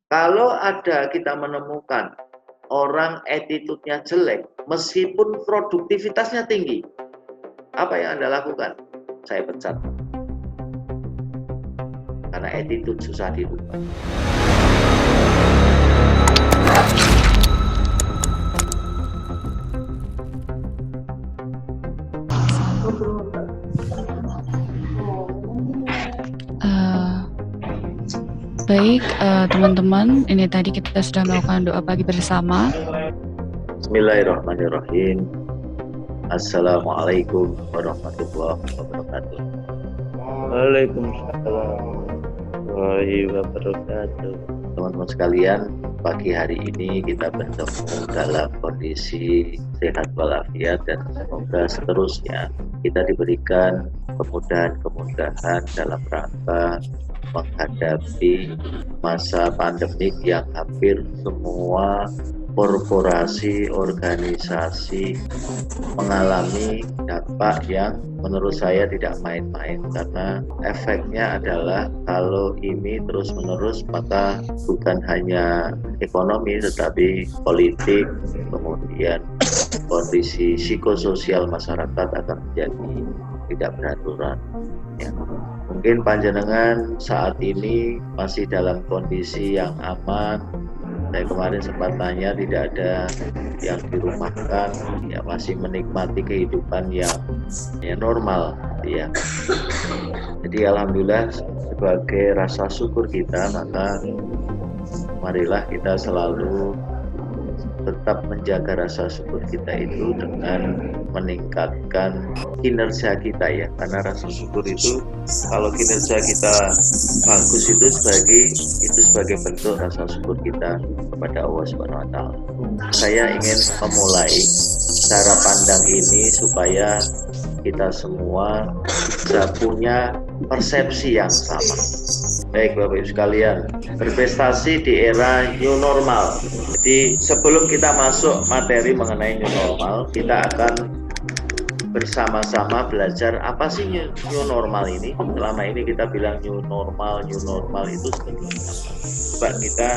Kalau ada kita menemukan orang attitude-nya jelek, meskipun produktivitasnya tinggi, apa yang Anda lakukan? Saya pecat. Karena attitude susah dirubah. Baik, teman-teman, ini tadi kita sudah melakukan doa pagi bersama. Bismillahirrahmanirrahim. Assalamualaikum warahmatullahi wabarakatuh. Waalaikumsalam warahmatullahi wabarakatuh. Teman-teman sekalian, pagi hari ini kita bertemu dalam kondisi sehat walafiat dan semoga seterusnya kita diberikan kemudahan-kemudahan dalam rangka menghadapi masa pandemik yang hampir semua korporasi, organisasi mengalami dampak yang menurut saya tidak main-main, karena efeknya adalah kalau ini terus-menerus maka bukan hanya ekonomi tetapi politik, kemudian kondisi psikososial masyarakat akan menjadi tidak beraturan ya. Mungkin panjenengan saat ini masih dalam kondisi yang aman. Saya kemarin sempat tanya, tidak ada yang dirumahkan, ya masih menikmati kehidupan yang normal ya. Jadi alhamdulillah sebagai rasa syukur kita, maka marilah kita selalu tetap menjaga rasa syukur kita itu dengan meningkatkan kinerja kita ya, karena rasa syukur itu kalau kinerja kita bagus itu sebagai bentuk rasa syukur kita kepada Allah Subhanahu wa taala. Saya ingin memulai cara pandang ini supaya kita semua bisa punya persepsi yang sama. Baik Bapak Ibu sekalian, berprestasi di era new normal. Jadi sebelum kita masuk materi mengenai new normal, kita akan bersama-sama belajar apa sih new normal ini. Selama ini kita bilang new normal itu sebetulnya apa? Coba kita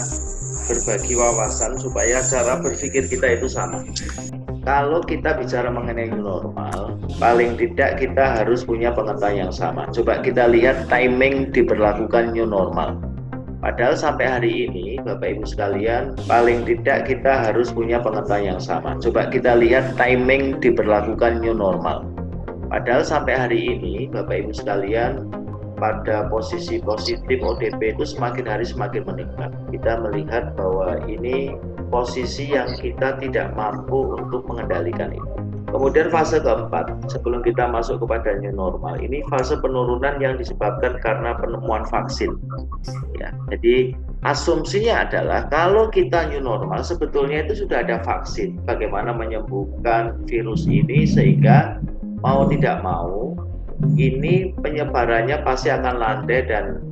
berbagi wawasan supaya cara berpikir kita itu sama. Kalau kita bicara mengenai new normal, paling tidak kita harus punya pengetahuan yang sama. Coba kita lihat timing diberlakukan new normal. Padahal sampai hari ini, Bapak Ibu sekalian, paling tidak kita harus punya pengetahuan yang sama. Coba kita lihat timing diberlakukan new normal. Padahal sampai hari ini, Bapak Ibu sekalian, pada posisi positif ODP itu semakin hari semakin meningkat. Kita melihat bahwa ini posisi yang kita tidak mampu untuk mengendalikan itu. Kemudian fase keempat, sebelum kita masuk kepada new normal, ini fase penurunan yang disebabkan karena penemuan vaksin. Ya, jadi asumsinya adalah kalau kita new normal, sebetulnya itu sudah ada vaksin. Bagaimana menyembuhkan virus ini sehingga mau tidak mau ini penyebarannya pasti akan landai dan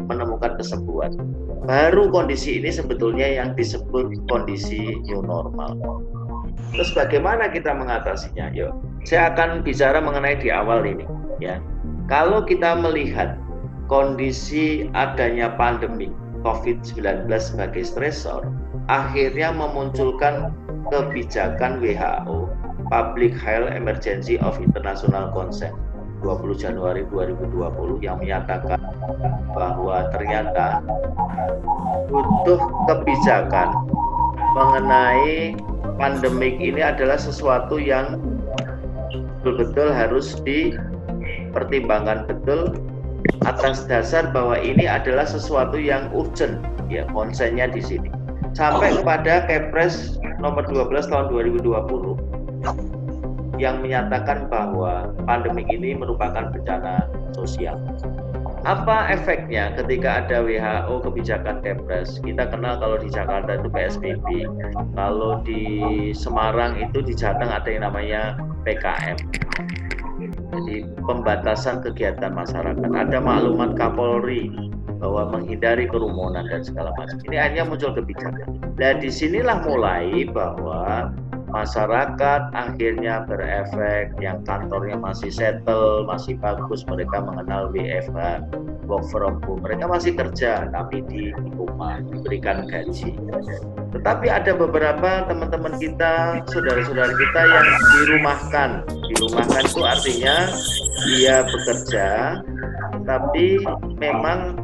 menemukan kesembuhan. Baru kondisi ini sebetulnya yang disebut kondisi new normal. Terus bagaimana kita mengatasinya? Yuk, saya akan bicara mengenai di awal ini ya. Kalau kita melihat kondisi adanya pandemi COVID-19 sebagai stresor, akhirnya memunculkan kebijakan WHO Public Health Emergency of International Concern 20 Januari 2020 yang menyatakan bahwa ternyata butuh kebijakan mengenai pandemik ini adalah sesuatu yang betul-betul harus dipertimbangkan betul atas dasar bahwa ini adalah sesuatu yang urgent ya, konsennya di sini. Sampai kepada Kepres nomor 12 tahun 2020 yang menyatakan bahwa pandemi ini merupakan bencana sosial. Apa efeknya ketika ada WHO kebijakan Kepres? Kita kenal kalau di Jakarta itu PSBB, kalau di Semarang itu di Jateng ada yang namanya PKM. Jadi pembatasan kegiatan masyarakat. Ada maklumat Kapolri bahwa menghindari kerumunan dan segala macam. Ini hanya muncul kebijakan. Dan disinilah mulai bahwa masyarakat akhirnya berefek, yang kantornya masih settle, masih bagus, mereka mengenal WFH. work from home, mereka masih kerja tapi di rumah, diberikan gaji. Tetapi ada beberapa teman-teman kita, saudara-saudara kita yang dirumahkan. Dirumahkan itu artinya dia bekerja, tapi memang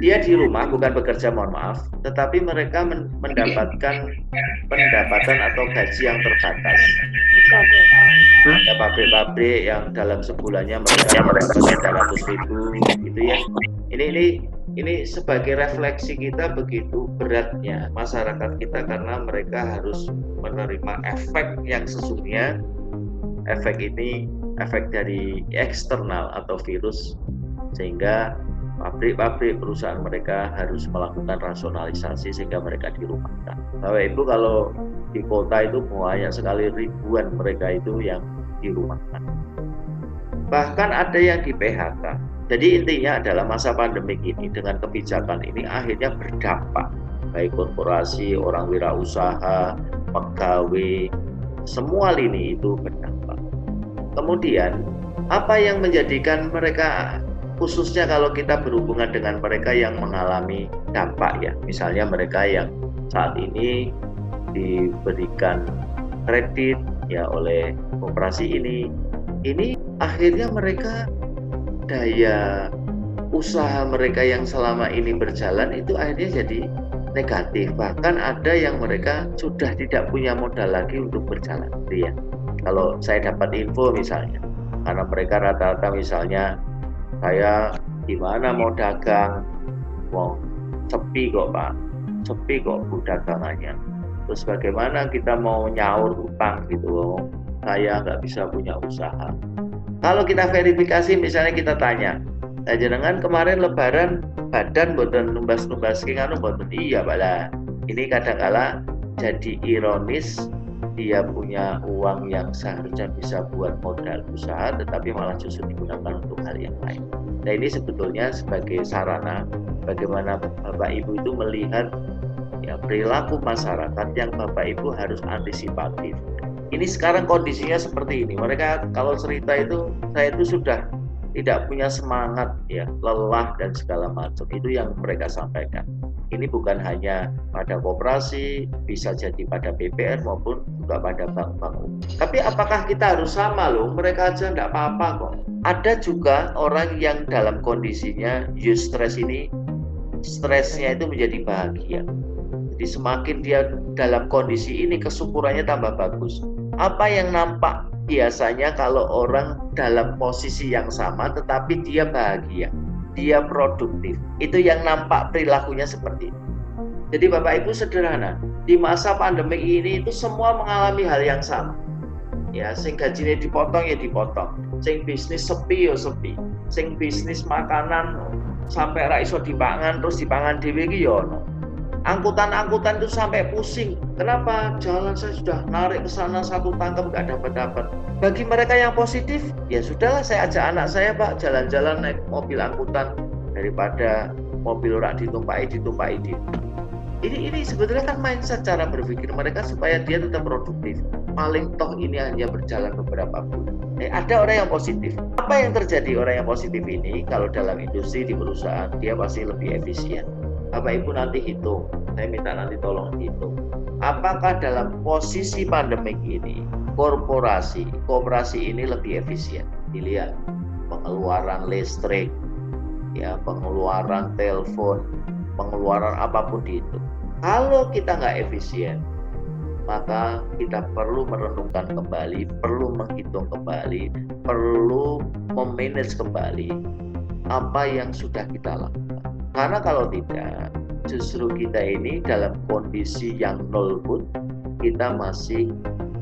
dia di rumah, bukan bekerja, mohon maaf, tetapi mereka mendapatkan pendapatan atau gaji yang terbatas. Ada pabrik-pabrik yang dalam sebulannya mereka mendapat 300.000 gitu ya. Ini sebagai refleksi kita begitu beratnya masyarakat kita karena mereka harus menerima efek yang sesungguhnya. Efek ini efek dari eksternal atau virus, sehingga pabrik-pabrik perusahaan mereka harus melakukan rasionalisasi sehingga mereka dirumahkan. Bapak Ibu, kalau di kota itu banyak sekali, ribuan mereka itu yang dirumahkan. Bahkan ada yang di PHK. Jadi intinya adalah masa pandemik ini dengan kebijakan ini akhirnya berdampak, baik korporasi, orang wirausaha, pegawai, semua lini itu berdampak. Kemudian apa yang menjadikan mereka, khususnya kalau kita berhubungan dengan mereka yang mengalami dampak ya, misalnya mereka yang saat ini diberikan kredit ya oleh koperasi ini akhirnya mereka daya usaha mereka yang selama ini berjalan itu akhirnya jadi negatif. Bahkan ada yang mereka sudah tidak punya modal lagi untuk berjalan gitu ya. Kalau saya dapat info misalnya, karena mereka rata-rata misalnya, saya gimana mau dagang, wong sepi kok Pak, sepi kok Bu dagangannya. Terus bagaimana kita mau nyaur utang gitu, saya nggak bisa punya usaha. Kalau kita verifikasi misalnya kita tanya, jenengan kemarin lebaran badan boten numbas-numbas anu boten, iya Pak lah. Ini kadang-kala jadi ironis, dia punya uang yang seharusnya bisa buat modal usaha tetapi malah justru digunakan untuk hal yang lain. Nah ini sebetulnya sebagai sarana bagaimana Bapak Ibu itu melihat ya perilaku masyarakat yang Bapak Ibu harus antisipatif. Ini sekarang kondisinya seperti ini. Mereka kalau cerita itu, saya itu sudah tidak punya semangat ya, lelah dan segala macam. Itu yang mereka sampaikan. Ini bukan hanya pada koperasi, bisa jadi pada BPR maupun juga pada bank-bank. Tapi apakah kita harus sama loh? Mereka aja enggak apa-apa kok. Ada juga orang yang dalam kondisinya eustress ini, stresnya itu menjadi bahagia. Jadi semakin dia dalam kondisi ini, kesyukurannya tambah bagus. Apa yang nampak biasanya kalau orang dalam posisi yang sama tetapi dia bahagia, dia produktif, itu yang nampak perilakunya seperti itu. Jadi Bapak Ibu sederhana, di masa pandemi ini itu semua mengalami hal yang sama ya, sing gajinya dipotong ya dipotong, sing bisnis sepi ya sepi, sing bisnis makanan sampai ra iso dipangan terus dipangan dhewe iki ya ono. Angkutan-angkutan itu sampai pusing. Kenapa? Jalan saya sudah narik ke sana satu tangkap nggak dapat. Bagi mereka yang positif, ya sudahlah saya ajak anak saya Pak jalan-jalan naik mobil angkutan daripada mobil rak ditumpaki dia. Ini sebetulnya kan mindset cara berpikir mereka supaya dia tetap produktif. Paling toh ini hanya berjalan beberapa bulan. Ada orang yang positif. Apa yang terjadi orang yang positif ini? Kalau dalam industri di perusahaan dia pasti lebih efisien. Bapak Ibu nanti hitung, saya minta nanti tolong hitung. Apakah dalam posisi pandemik ini koperasi ini lebih efisien? Dilihat pengeluaran listrik, ya pengeluaran telepon, pengeluaran apapun dihitung. Kalau kita nggak efisien, maka kita perlu merenungkan kembali, perlu menghitung kembali, perlu memanage kembali apa yang sudah kita lakukan. Karena kalau tidak, justru kita ini dalam kondisi yang nol pun kita masih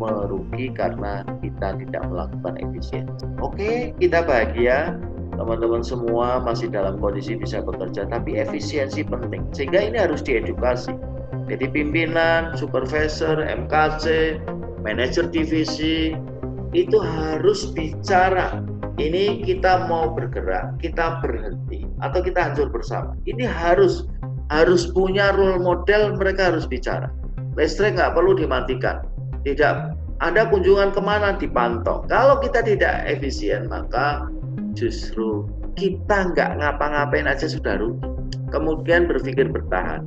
merugi karena kita tidak melakukan efisiensi. Oke, kita bahagia, teman-teman semua masih dalam kondisi bisa bekerja, tapi efisiensi penting. Sehingga ini harus diedukasi. Jadi pimpinan, supervisor, MKC, manajer divisi itu harus bicara. Ini kita mau bergerak, kita berhenti, atau kita hancur bersama. Ini harus punya role model, mereka harus bicara. Listrik nggak perlu dimatikan. Tidak ada kunjungan kemana dipantau. Kalau kita tidak efisien, maka justru kita nggak ngapa-ngapain aja sudah rugi. Kemudian berpikir bertahan.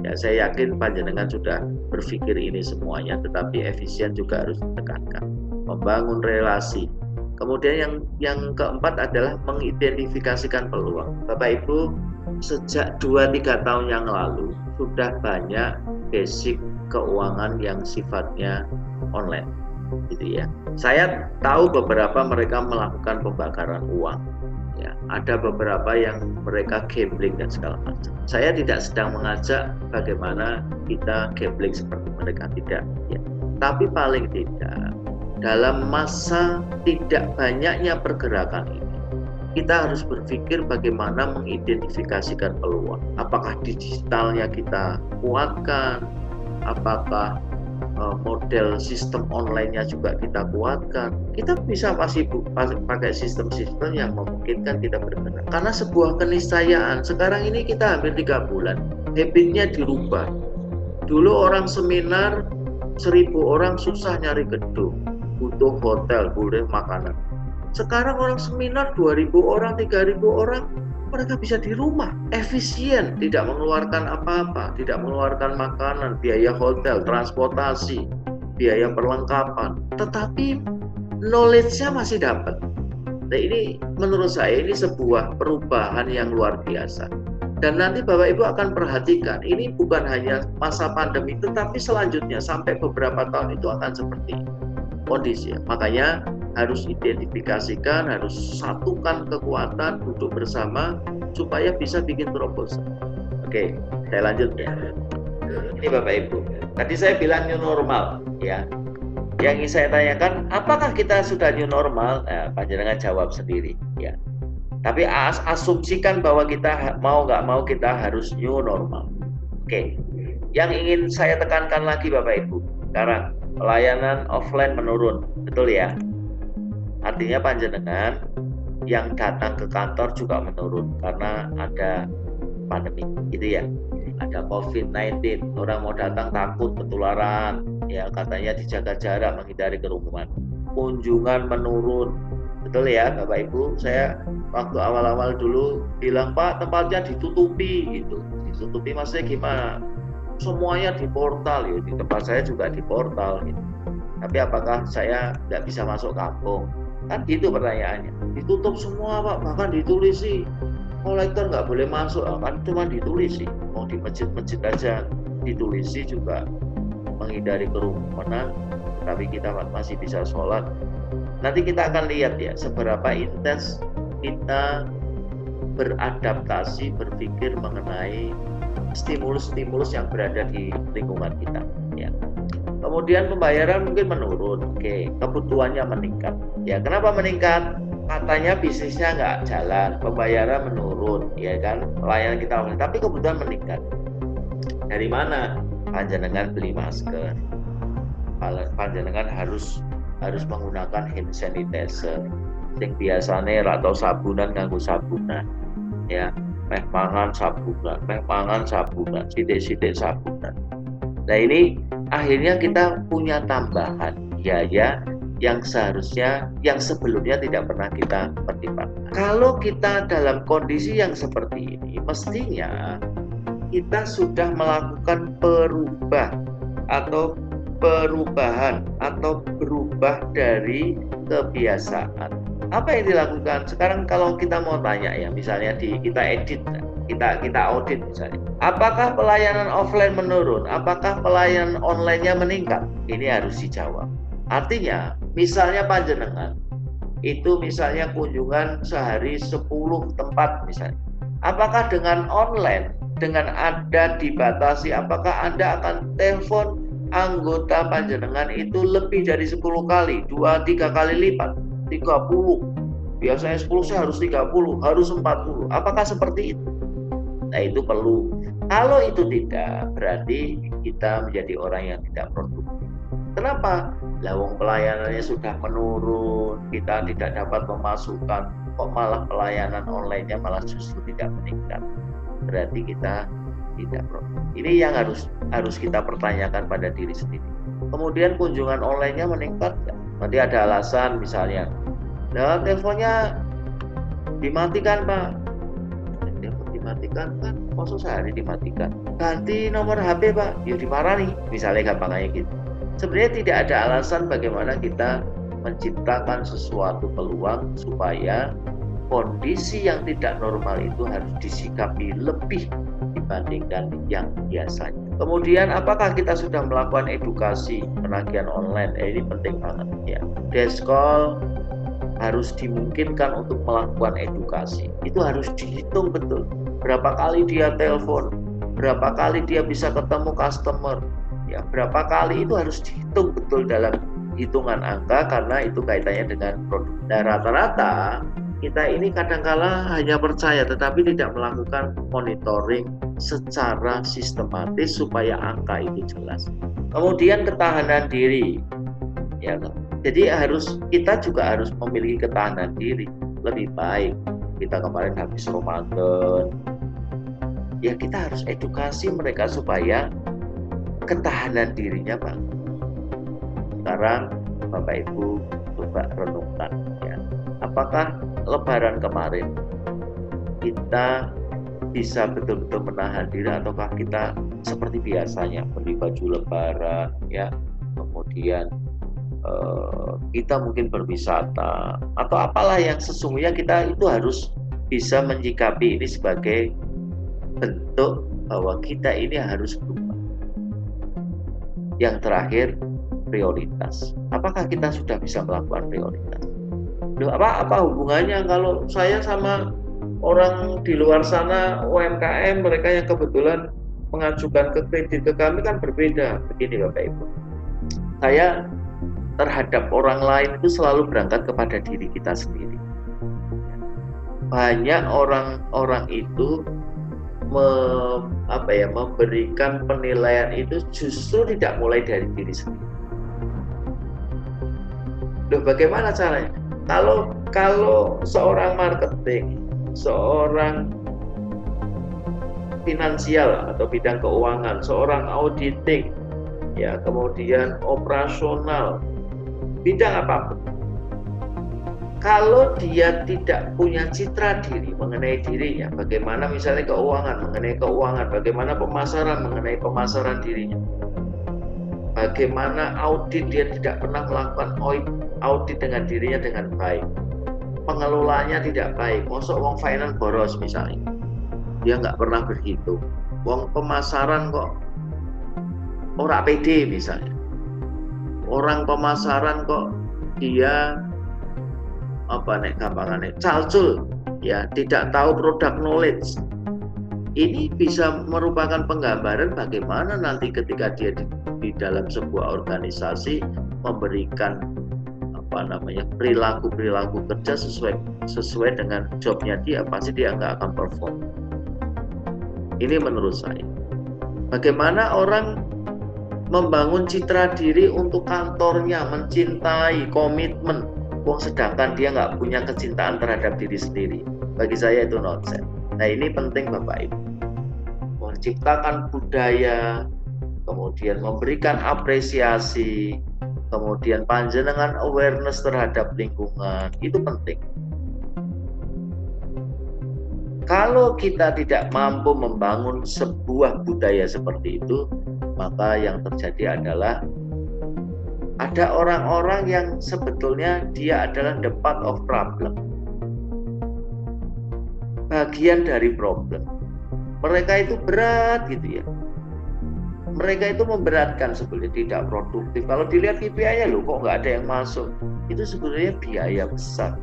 Ya, saya yakin panjenengan sudah berpikir ini semuanya, tetapi efisien juga harus ditekankan. Membangun relasi. Kemudian yang keempat adalah mengidentifikasikan peluang. Bapak Ibu, sejak 2-3 tahun yang lalu sudah banyak basic keuangan yang sifatnya online, gitu ya. Saya tahu beberapa mereka melakukan pembakaran uang. Ya, ada beberapa yang mereka gambling dan segala macam. Saya tidak sedang mengajak bagaimana kita gambling seperti mereka, tidak. Ya. Tapi paling tidak dalam masa tidak banyaknya pergerakan ini, kita harus berpikir bagaimana mengidentifikasikan peluang. Apakah digitalnya kita kuatkan? Apakah model sistem online-nya juga kita kuatkan? Kita bisa pasti pakai sistem-sistem yang memungkinkan kita bergerak. Karena sebuah keniscayaan, sekarang ini kita hampir 3 bulan, habitnya dirubah. Dulu orang seminar 1.000 orang susah nyari gedung, butuh hotel, boleh makanan. Sekarang orang seminar 2.000 orang, 3.000 orang, mereka bisa di rumah, efisien, tidak mengeluarkan apa-apa, tidak mengeluarkan makanan, biaya hotel, transportasi, biaya perlengkapan, tetapi knowledge-nya masih dapat. Nah, ini menurut saya ini sebuah perubahan yang luar biasa. Dan nanti Bapak Ibu akan perhatikan, ini bukan hanya masa pandemi, tetapi selanjutnya sampai beberapa tahun itu akan seperti kondisi. Makanya harus identifikasikan, harus satukan kekuatan, duduk bersama supaya bisa bikin terobosan. Oke, saya lanjut ya. Ini Bapak Ibu, tadi saya bilang new normal ya. Yang ingin saya tanyakan, apakah kita sudah new normal? Nah, panjenengan jawab sendiri ya. Tapi asumsikan bahwa kita mau nggak mau kita harus new normal. Oke, yang ingin saya tekankan lagi Bapak Ibu, sekarang pelayanan offline menurun, betul ya? Artinya panjenengan yang datang ke kantor juga menurun karena ada pandemi, gitu ya. Ada COVID-19, orang mau datang takut ketularan, ya katanya dijaga jarak, menghindari kerumunan. Kunjungan menurun, betul ya Bapak Ibu. Saya waktu awal-awal dulu bilang, Pak, tempatnya ditutupi, gitu. Ditutupi maksudnya gimana? Semuanya di portal, ya. Di tempat saya juga di portal, gitu. Tapi apakah saya nggak bisa masuk kampung? Kan gitu pertanyaannya. Ditutup semua Pak, bahkan ditulisi kolektor nggak boleh masuk, kan cuma ditulisi. Mau di masjid-masjid aja ditulisi juga menghindari kerumunan, tapi kita masih bisa sholat. Nanti kita akan lihat ya seberapa intens kita beradaptasi, berpikir mengenai stimulus-stimulus yang berada di lingkungan kita ya. Kemudian pembayaran mungkin menurun, oke, kebutuhannya meningkat. Ya, kenapa meningkat? Katanya bisnisnya nggak jalan, pembayaran menurun, ya kan? Pelayanan kita menurun, tapi kebutuhan meningkat. Dari mana? Panjenengan beli masker, panjenengan harus menggunakan hand sanitizer. Yang biasanya atau sabunan nganggo sabunan, ya, meh mangan sabunan, sidik-sidik sabunan. Nah ini akhirnya kita punya tambahan biaya yang seharusnya, yang sebelumnya tidak pernah kita pertimbangkan. Kalau kita dalam kondisi yang seperti ini, mestinya kita sudah melakukan perubahan atau berubah dari kebiasaan. Apa yang dilakukan? Sekarang kalau kita mau tanya ya, misalnya kita audit misalnya, apakah pelayanan offline menurun? Apakah pelayanan online-nya meningkat? Ini harus dijawab. Artinya, misalnya panjenengan itu misalnya kunjungan sehari 10 tempat misalnya. Apakah dengan online, dengan ada dibatasi, apakah Anda akan telepon anggota panjenengan itu lebih dari 10 kali, 2-3 kali lipat, 30. Biasanya 10 saya harus 30, harus 40. Apakah seperti itu? Nah itu perlu. Kalau itu tidak, berarti kita menjadi orang yang tidak produktif. Kenapa? Lawang pelayanannya sudah menurun, kita tidak dapat memasukkan, kok malah pelayanan online-nya malah justru tidak meningkat. Berarti kita tidak produktif. Ini yang harus kita pertanyakan pada diri sendiri. Kemudian kunjungan online-nya meningkat, nanti ada alasan misalnya, nah teleponnya Dimatikan Pak. Dia dimatikan kan, maksud sehari dimatikan. Ganti nomor HP Pak, ya dimarahi. Misalnya gampangnya gitu. Sebenarnya tidak ada alasan bagaimana kita menciptakan sesuatu peluang supaya kondisi yang tidak normal itu harus disikapi lebih dibandingkan yang biasanya. Kemudian apakah kita sudah melakukan edukasi penagihan online? Ini penting banget ya. Deskol harus dimungkinkan untuk melakukan edukasi. Itu harus dihitung betul. Berapa kali dia telepon, berapa kali dia bisa ketemu customer, ya berapa kali itu harus dihitung betul dalam hitungan angka karena itu kaitannya dengan produk. Nah, rata-rata kita ini kadangkala hanya percaya tetapi tidak melakukan monitoring secara sistematis supaya angka itu jelas. Kemudian ketahanan diri, ya, jadi kita juga harus memiliki ketahanan diri lebih baik. Kita kemarin habis Ramadan, ya kita harus edukasi mereka supaya ketahanan dirinya bagus. Sekarang Bapak Ibu coba renungkan ya, apakah Lebaran kemarin kita bisa betul-betul menahan diri ataukah kita seperti biasanya beli baju Lebaran ya, kemudian kita mungkin berwisata atau apalah yang sesungguhnya kita itu harus bisa menyikapi ini sebagai bentuk bahwa kita ini harus berubah. Yang terakhir, prioritas. Apakah kita sudah bisa melakukan prioritas? Loh, apa hubungannya kalau saya sama orang di luar sana UMKM mereka yang kebetulan mengajukan ke kredit ke kami kan berbeda. Begini Bapak Ibu, saya terhadap orang lain itu selalu berangkat kepada diri kita sendiri. Banyak orang-orang itu memberikan penilaian itu justru tidak mulai dari diri sendiri. Loh, bagaimana caranya? Kalau seorang marketing, seorang finansial atau bidang keuangan, seorang auditing, ya kemudian operasional, bidang apapun, kalau dia tidak punya citra diri mengenai dirinya, bagaimana misalnya keuangan mengenai keuangan, bagaimana pemasaran mengenai pemasaran dirinya, bagaimana audit, dia tidak pernah melakukan audit dengan dirinya dengan baik, pengelolaannya tidak baik, mosok wong finance boros misalnya, dia nggak pernah berhitung, wong pemasaran kok ora pede misalnya, orang pemasaran kok dia calcul ya, tidak tahu product knowledge. Ini bisa merupakan penggambaran bagaimana nanti ketika dia di dalam sebuah organisasi memberikan perilaku kerja sesuai dengan jobnya dia, pasti dia nggak akan perform. Ini menurut saya. Bagaimana orang membangun citra diri untuk kantornya, mencintai, komitmen, sedangkan dia nggak punya kecintaan terhadap diri sendiri. Bagi saya itu nonsens. Nah, ini penting Bapak Ibu, menciptakan budaya, kemudian memberikan apresiasi, kemudian panjenengan awareness terhadap lingkungan, itu penting. Kalau kita tidak mampu membangun sebuah budaya seperti itu, maka yang terjadi adalah ada orang-orang yang sebetulnya dia adalah the part of problem, bagian dari problem. Mereka itu berat gitu ya, mereka itu memberatkan sebenarnya, tidak produktif. Kalau dilihat KPI-nya loh kok nggak ada yang masuk, itu sebenarnya biaya besar.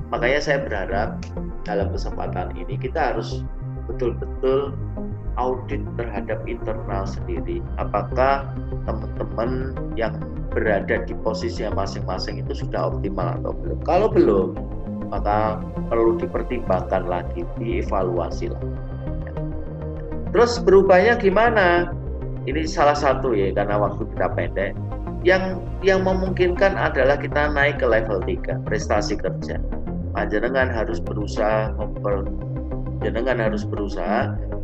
Makanya saya berharap dalam kesempatan ini kita harus betul-betul audit terhadap internal sendiri. Apakah teman-teman yang berada di posisinya masing-masing itu sudah optimal atau belum? Kalau belum, maka perlu dipertimbangkan lagi, dievaluasi lagi. Terus berubahnya gimana? Ini salah satu ya, karena waktu kita pendek. Yang memungkinkan adalah kita naik ke level 3, prestasi kerja. Panjenengan harus berusaha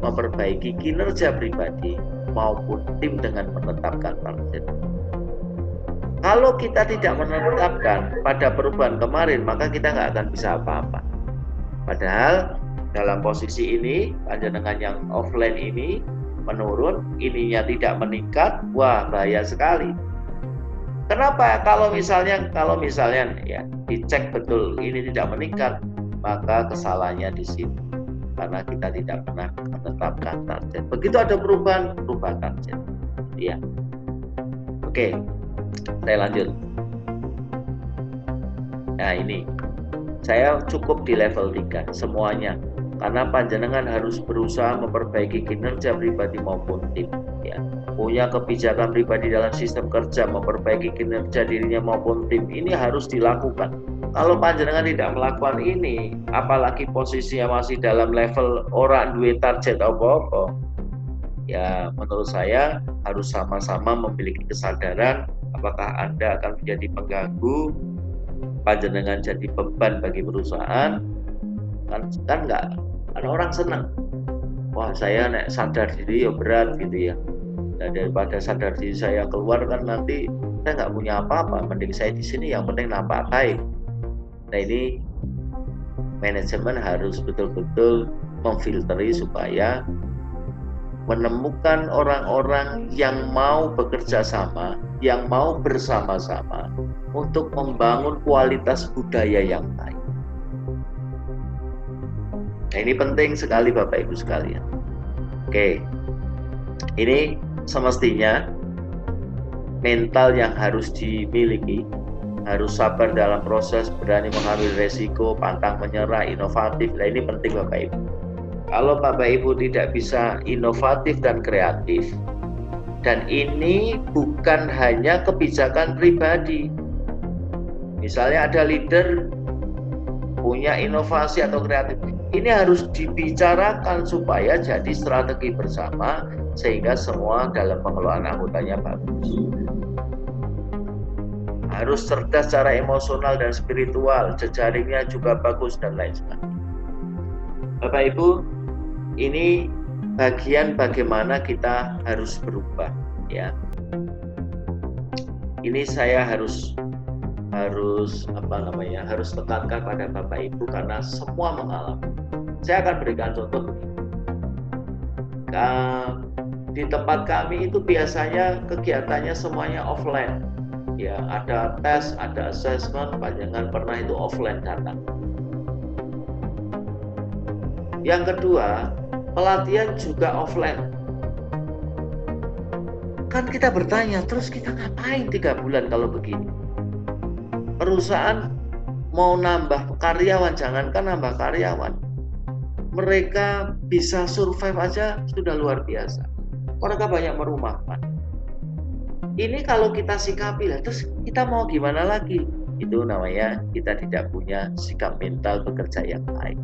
memperbaiki kinerja pribadi maupun tim dengan menetapkan target. Kalau kita tidak menetapkan pada perubahan kemarin, maka kita nggak akan bisa apa-apa. Padahal dalam posisi ini panjenengan yang offline ini menurun, ininya tidak meningkat, wah bahaya sekali. Kenapa? Kalau misalnya ya dicek betul ini tidak meningkat, maka kesalahannya di sini karena kita tidak pernah menetapkan target. Begitu ada perubahan target. Ya. Oke, saya lanjut. Nah ini, saya cukup di level 3 semuanya. Karena panjenengan harus berusaha memperbaiki kinerja pribadi maupun tim. Ya. Punya kebijakan pribadi dalam sistem kerja, memperbaiki kinerja dirinya maupun tim. Ini harus dilakukan. Kalau panjenengan tidak melakukan ini, apalagi posisinya masih dalam level orang duwe target apa-apa, ya menurut saya harus sama-sama memiliki kesadaran apakah Anda akan menjadi pengganggu, panjenengan jadi beban bagi perusahaan, kan enggak. Ada orang senang, wah saya nek sadar diri ya berat gitu ya. Nah, daripada sadar diri saya keluar kan nanti saya nggak punya apa-apa, mending saya di sini yang penting nampak baik. Nah ini manajemen harus betul-betul memfilteri supaya menemukan orang-orang yang mau bekerja sama, yang mau bersama-sama untuk membangun kualitas budaya yang baik. Nah, ini penting sekali Bapak Ibu sekalian. Oke, ini semestinya mental yang harus dimiliki, harus sabar dalam proses, berani mengambil resiko, pantang menyerah, inovatif. Nah ini penting Bapak Ibu. Kalau Bapak Ibu tidak bisa inovatif dan kreatif, dan ini bukan hanya kebijakan pribadi. Misalnya ada leader punya inovasi atau kreatif, ini harus dibicarakan supaya jadi strategi bersama sehingga semua dalam pengelolaan anggotanya bagus. Harus cerdas secara emosional dan spiritual, jejaringnya juga bagus dan lain sebagainya. Bapak Ibu, ini bagian bagaimana kita harus berubah ya. Ini saya harus tekankan pada Bapak Ibu karena semua mengalami. Saya akan berikan contoh begini. Di tempat kami itu biasanya kegiatannya semuanya offline. Ya, ada tes, ada assessment, panjangan pernah itu offline datang. Yang kedua, pelatihan juga offline. Kan kita bertanya, terus kita ngapain 3 bulan kalau begini? Perusahaan mau nambah karyawan, jangankan nambah karyawan, mereka bisa survive aja sudah luar biasa. Mereka banyak merumahkan. Ini kalau kita sikapi lah, terus kita mau gimana lagi? Itu namanya kita tidak punya sikap mental bekerja yang baik.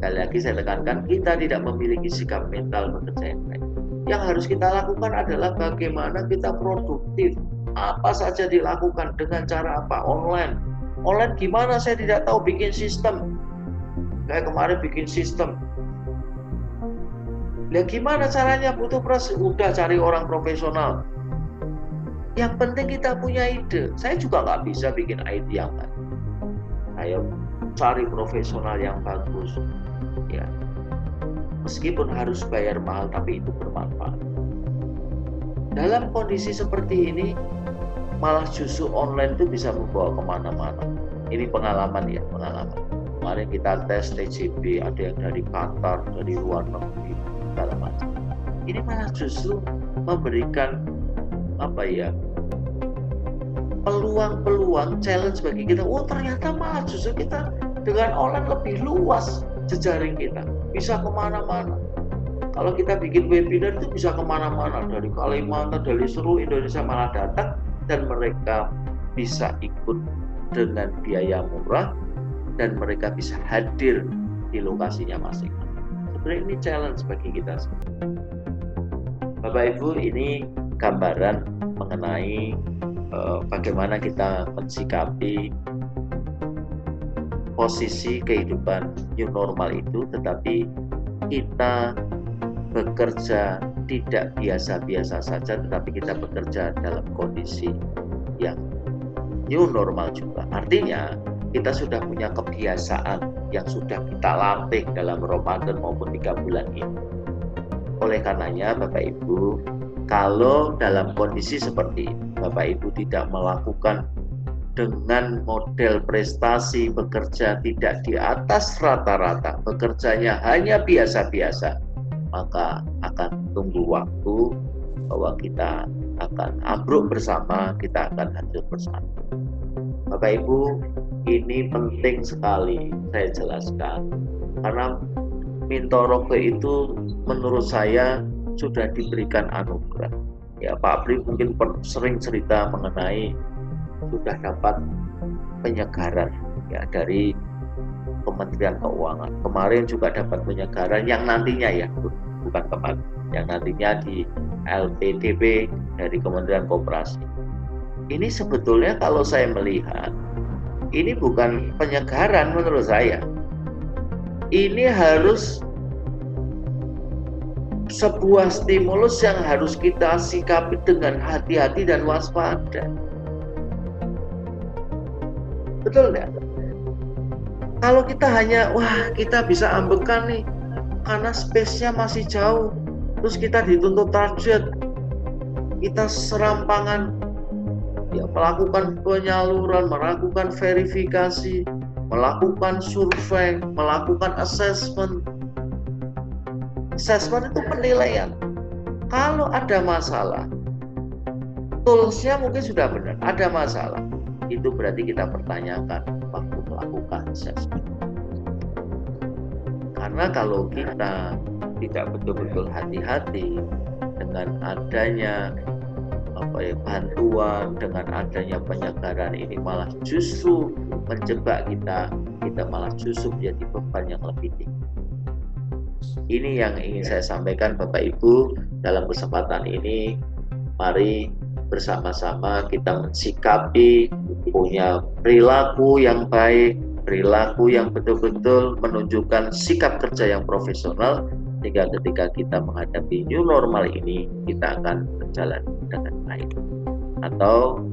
Sekali lagi saya tekankan, kita tidak memiliki sikap mental bekerja yang baik. Yang harus kita lakukan adalah bagaimana kita produktif. Apa saja dilakukan dengan cara apa? Online. Online gimana? Saya tidak tahu, bikin sistem. Kayak kemarin bikin sistem. Nah, gimana caranya? Butuh proses. Udah cari orang profesional. Yang penting kita punya ide. Saya juga nggak bisa bikin ide yang baik. Saya cari profesional yang bagus. Ya. Meskipun harus bayar mahal, tapi itu bermanfaat. Dalam kondisi seperti ini, malah justru online itu bisa membawa kemana-mana. Ini pengalaman ya, pengalaman. Kemarin kita tes TCB, ada yang dari Qatar, dari luar negeri, segala macam. Ini malah justru memberikan peluang, challenge bagi kita. Oh ternyata malah justru kita dengan online lebih luas jejaring kita, bisa kemana-mana. Kalau kita bikin webinar itu bisa kemana-mana, dari Kalimantan, dari seluruh Indonesia malah datang, dan mereka bisa ikut dengan biaya murah, dan mereka bisa hadir di lokasinya masing-masing. Sebenarnya ini challenge bagi kita semua. Bapak Ibu, ini gambaran mengenai bagaimana kita mensikapi posisi kehidupan new normal itu, tetapi kita bekerja tidak biasa-biasa saja, tetapi kita bekerja dalam kondisi yang new normal juga. Artinya kita sudah punya kebiasaan yang sudah kita latih dalam Ramadan maupun 3 bulan ini. Oleh karenanya Bapak Ibu, kalau dalam kondisi seperti ini, Bapak Ibu tidak melakukan dengan model prestasi, bekerja tidak di atas rata-rata, bekerjanya hanya biasa-biasa, maka akan tunggu waktu bahwa kita akan ambruk bersama, kita akan hancur bersama. Bapak Ibu, ini penting sekali saya jelaskan, karena Mintoroge itu menurut saya sudah diberikan anugerah. Ya, Pak Apri mungkin sering cerita mengenai sudah dapat penyegaran ya dari Kementerian Keuangan. Kemarin juga dapat penyegaran yang nantinya ya, bukan kemarin, yang nantinya di LPDP dari Kementerian Koperasi. Ini sebetulnya kalau saya melihat, ini bukan penyegaran menurut saya. Ini harus sebuah stimulus yang harus kita sikapi dengan hati-hati dan waspada. Betul nggak? Kalau kita hanya, wah kita bisa ambekan nih, karena space-nya masih jauh, terus kita dituntut target, kita serampangan, ya, melakukan penyaluran, melakukan verifikasi, melakukan survei, melakukan assessment. Assessment itu penilaian. Kalau ada masalah, tools-nya mungkin sudah benar, ada masalah, itu berarti kita pertanyakan waktu melakukan assessment. Karena kalau kita tidak betul-betul hati-hati dengan adanya bantuan, dengan adanya penyegaran ini malah justru menjebak kita malah justru menjadi beban yang lebih tinggi. Ini yang ingin saya sampaikan Bapak Ibu dalam kesempatan ini. Mari bersama-sama kita mensikapi, punya perilaku yang baik, perilaku yang betul-betul menunjukkan sikap kerja yang profesional, sehingga ketika kita menghadapi new normal ini, kita akan berjalan dengan baik. Atau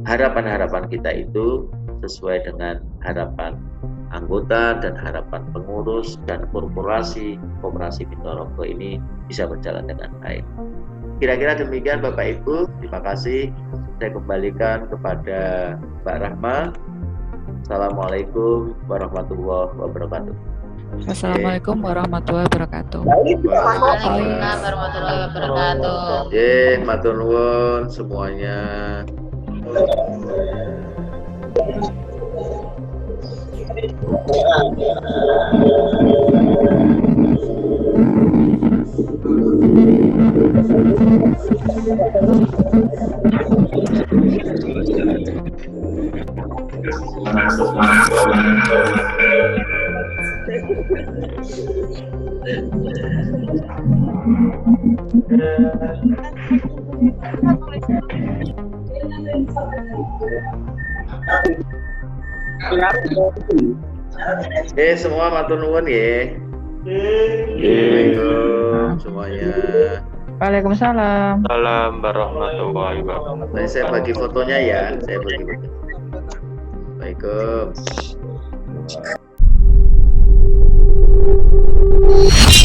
harapan-harapan kita itu sesuai dengan harapan anggota dan harapan pengurus dan korporasi Koperasi Mintoroge ini bisa berjalan dengan baik. Kira-kira demikian Bapak Ibu, terima kasih. Saya kembalikan kepada Mbak Rahma. Assalamualaikum warahmatullahi wabarakatuh. Assalamualaikum warahmatullahi wabarakatuh. Waalaikumsalam warahmatullahi wabarakatuh. Matur nuwun semuanya. Semua matur nuwun ya. Assalamualaikum semuanya. Waalaikumsalam. Salam warahmatullahi wabarakatuh. Saya bagi fotonya ya. Saya bagi foto. Waalaikumsalam.